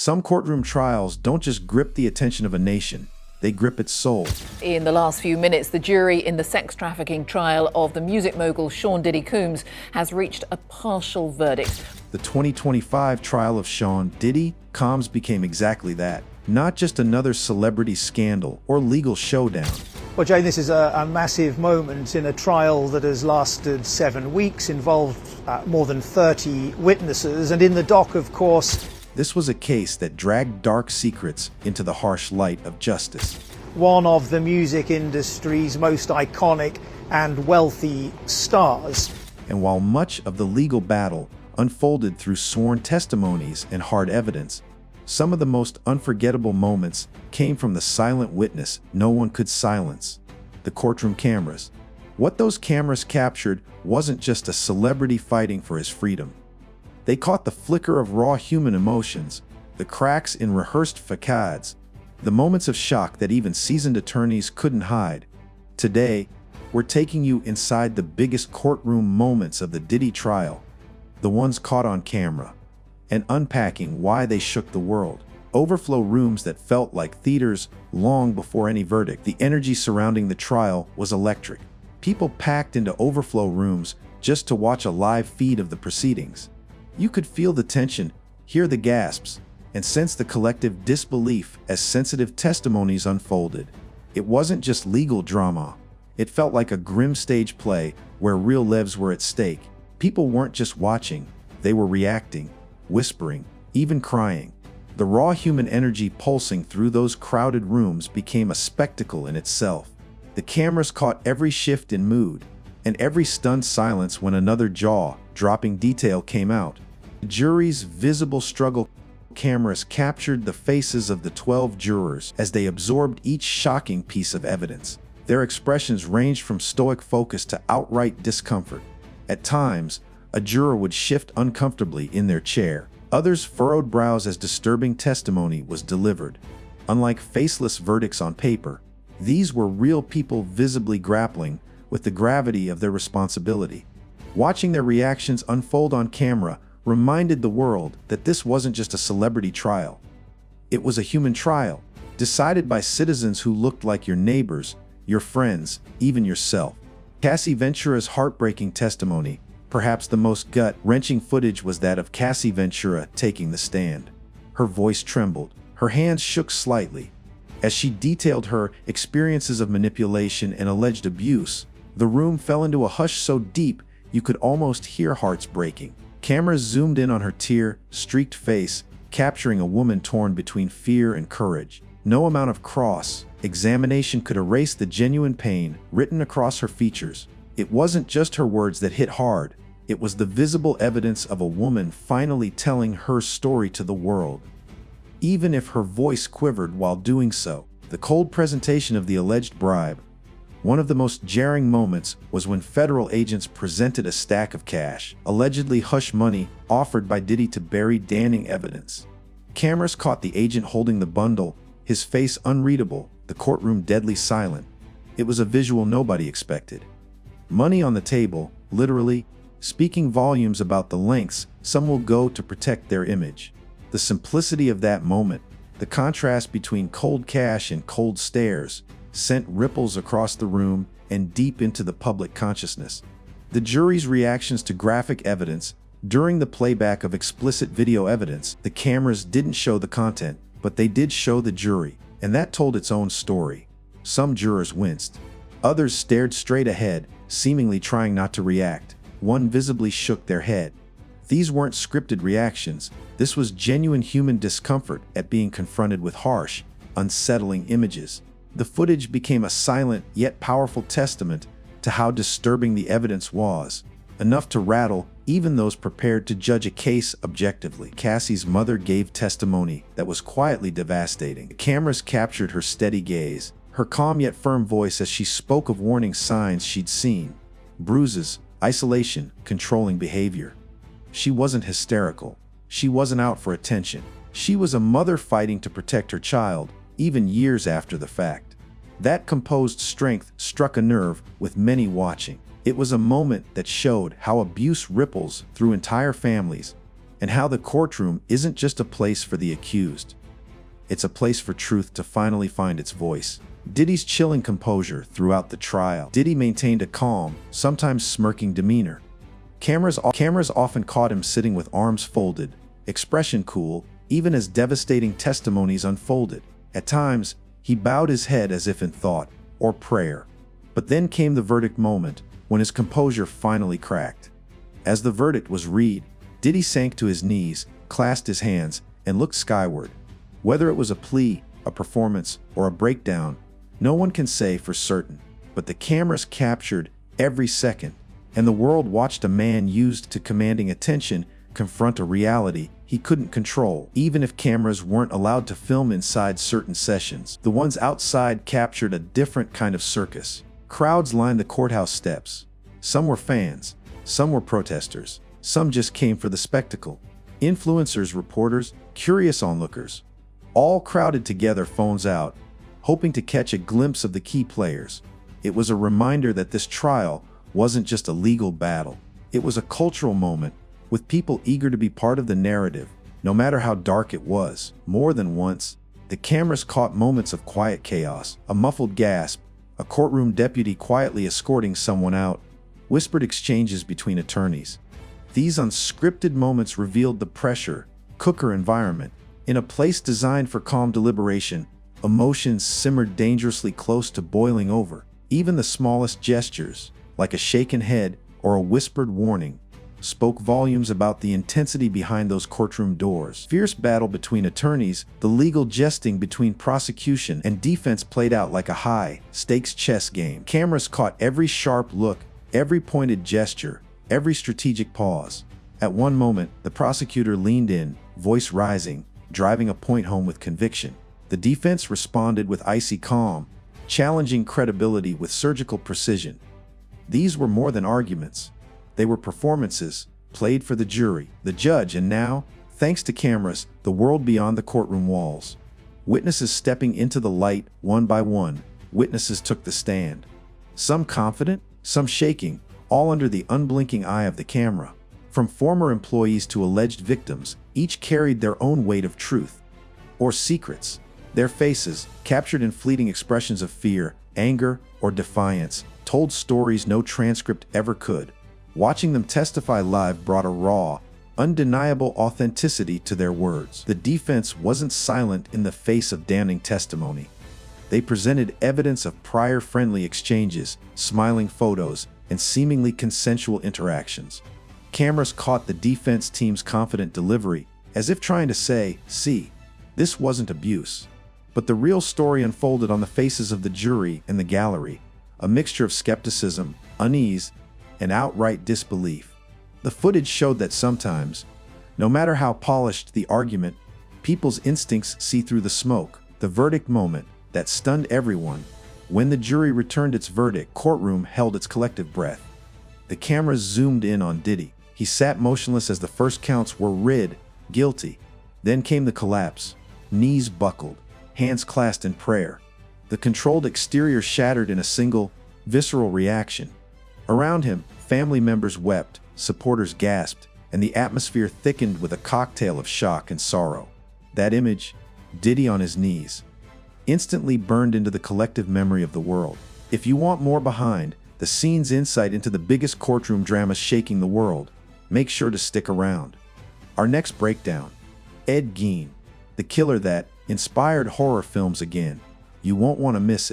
Some courtroom trials don't just grip the attention of a nation, they grip its soul. In the last few minutes, the jury in the sex trafficking trial of the music mogul Sean Diddy Combs has reached a partial verdict. The 2025 trial of Sean Diddy Combs became exactly that. Not just another celebrity scandal or legal showdown. Well, Jane, this is a massive moment in a trial that has lasted 7 weeks, involved more than 30 witnesses, and in the dock, of course, this was a case that dragged dark secrets into the harsh light of justice. One of the music industry's most iconic and wealthy stars. And while much of the legal battle unfolded through sworn testimonies and hard evidence, some of the most unforgettable moments came from the silent witness no one could silence: the courtroom cameras. What those cameras captured wasn't just a celebrity fighting for his freedom. They caught the flicker of raw human emotions, the cracks in rehearsed facades, the moments of shock that even seasoned attorneys couldn't hide. Today, we're taking you inside the biggest courtroom moments of the Diddy trial, the ones caught on camera, and unpacking why they shook the world. Overflow rooms that felt like theaters long before any verdict. The energy surrounding the trial was electric. People packed into overflow rooms just to watch a live feed of the proceedings. You could feel the tension, hear the gasps, and sense the collective disbelief as sensitive testimonies unfolded. It wasn't just legal drama. It felt like a grim stage play where real lives were at stake. People weren't just watching, they were reacting, whispering, even crying. The raw human energy pulsing through those crowded rooms became a spectacle in itself. The cameras caught every shift in mood, and every stunned silence when another jaw-dropping detail came out. The jury's visible struggle cameras captured the faces of the 12 jurors as they absorbed each shocking piece of evidence. Their expressions ranged from stoic focus to outright discomfort. At times, a juror would shift uncomfortably in their chair. Others furrowed brows as disturbing testimony was delivered. Unlike faceless verdicts on paper, these were real people visibly grappling with the gravity of their responsibility. Watching their reactions unfold on camera reminded the world that this wasn't just a celebrity trial. It was a human trial, decided by citizens who looked like your neighbors, your friends, even yourself. Cassie Ventura's heartbreaking testimony, perhaps the most gut-wrenching footage, was that of Cassie Ventura taking the stand. Her voice trembled, her hands shook slightly. As she detailed her experiences of manipulation and alleged abuse, the room fell into a hush so deep you could almost hear hearts breaking. Cameras zoomed in on her tear-streaked face, capturing a woman torn between fear and courage. No amount of cross-examination could erase the genuine pain written across her features. It wasn't just her words that hit hard. It was the visible evidence of a woman finally telling her story to the world. Even if her voice quivered while doing so, the cold presentation of the alleged bribe. One of the most jarring moments was when federal agents presented a stack of cash, allegedly hush money, offered by Diddy to bury damning evidence. Cameras caught the agent holding the bundle, his face unreadable, the courtroom deadly silent. It was a visual nobody expected. Money on the table, literally, speaking volumes about the lengths some will go to protect their image. The simplicity of that moment, the contrast between cold cash and cold stares, sent ripples across the room and deep into the public consciousness. The jury's reactions to graphic evidence during the playback of explicit video evidence. The cameras didn't show the content, but they did show the jury, and that told its own story. Some jurors winced. Others stared straight ahead, seemingly trying not to react. One visibly shook their head. These weren't scripted reactions. This was genuine human discomfort at being confronted with harsh, unsettling images. The footage became a silent yet powerful testament to how disturbing the evidence was, enough to rattle even those prepared to judge a case objectively. Cassie's mother gave testimony that was quietly devastating. The cameras captured her steady gaze, her calm yet firm voice as she spoke of warning signs she'd seen: bruises, isolation, controlling behavior. She wasn't hysterical. She wasn't out for attention. She was a mother fighting to protect her child, even years after the fact. That composed strength struck a nerve with many watching. It was a moment that showed how abuse ripples through entire families, and how the courtroom isn't just a place for the accused. It's a place for truth to finally find its voice. Diddy's chilling composure throughout the trial. Diddy maintained a calm, sometimes smirking demeanor. Cameras often caught him sitting with arms folded, expression cool, even as devastating testimonies unfolded. At times, he bowed his head as if in thought or prayer. But then came the verdict moment, when his composure finally cracked. As the verdict was read, Diddy sank to his knees, clasped his hands, and looked skyward. Whether it was a plea, a performance, or a breakdown, no one can say for certain, but the cameras captured every second, and the world watched a man used to commanding attention confront a reality he couldn't control. Even if cameras weren't allowed to film inside certain sessions, the ones outside captured a different kind of circus. Crowds lined the courthouse steps. Some were fans, some were protesters, some just came for the spectacle. Influencers, reporters, curious onlookers, all crowded together, phones out, hoping to catch a glimpse of the key players. It was a reminder that this trial wasn't just a legal battle. It was a cultural moment, with people eager to be part of the narrative, no matter how dark it was. More than once, the cameras caught moments of quiet chaos, a muffled gasp, a courtroom deputy quietly escorting someone out, whispered exchanges between attorneys. These unscripted moments revealed the pressure cooker environment. In a place designed for calm deliberation, emotions simmered dangerously close to boiling over. Even the smallest gestures, like a shaken head or a whispered warning, spoke volumes about the intensity behind those courtroom doors. Fierce battle between attorneys, the legal jesting between prosecution and defense played out like a high-stakes chess game. Cameras caught every sharp look, every pointed gesture, every strategic pause. At one moment, the prosecutor leaned in, voice rising, driving a point home with conviction. The defense responded with icy calm, challenging credibility with surgical precision. These were more than arguments. They were performances, played for the jury, the judge, and now, thanks to cameras, the world beyond the courtroom walls. Witnesses stepping into the light, one by one, witnesses took the stand. Some confident, some shaking, all under the unblinking eye of the camera. From former employees to alleged victims, each carried their own weight of truth or secrets. Their faces, captured in fleeting expressions of fear, anger, or defiance, told stories no transcript ever could. Watching them testify live brought a raw, undeniable authenticity to their words. The defense wasn't silent in the face of damning testimony. They presented evidence of prior friendly exchanges, smiling photos, and seemingly consensual interactions. Cameras caught the defense team's confident delivery, as if trying to say, "See, this wasn't abuse." But the real story unfolded on the faces of the jury and the gallery, a mixture of skepticism, unease, and outright disbelief. The footage showed that sometimes, no matter how polished the argument, people's instincts see through the smoke. The verdict moment that stunned everyone. When the jury returned its verdict, courtroom held its collective breath. The cameras zoomed in on Diddy. He sat motionless as the first counts were read, guilty. Then came the collapse. Knees buckled, hands clasped in prayer. The controlled exterior shattered in a single, visceral reaction. Around him, family members wept, supporters gasped, and the atmosphere thickened with a cocktail of shock and sorrow. That image, Diddy on his knees, instantly burned into the collective memory of the world. If you want more behind the scenes insight into the biggest courtroom dramas shaking the world, make sure to stick around. Our next breakdown, Ed Gein, the killer that inspired horror films again. You won't want to miss it.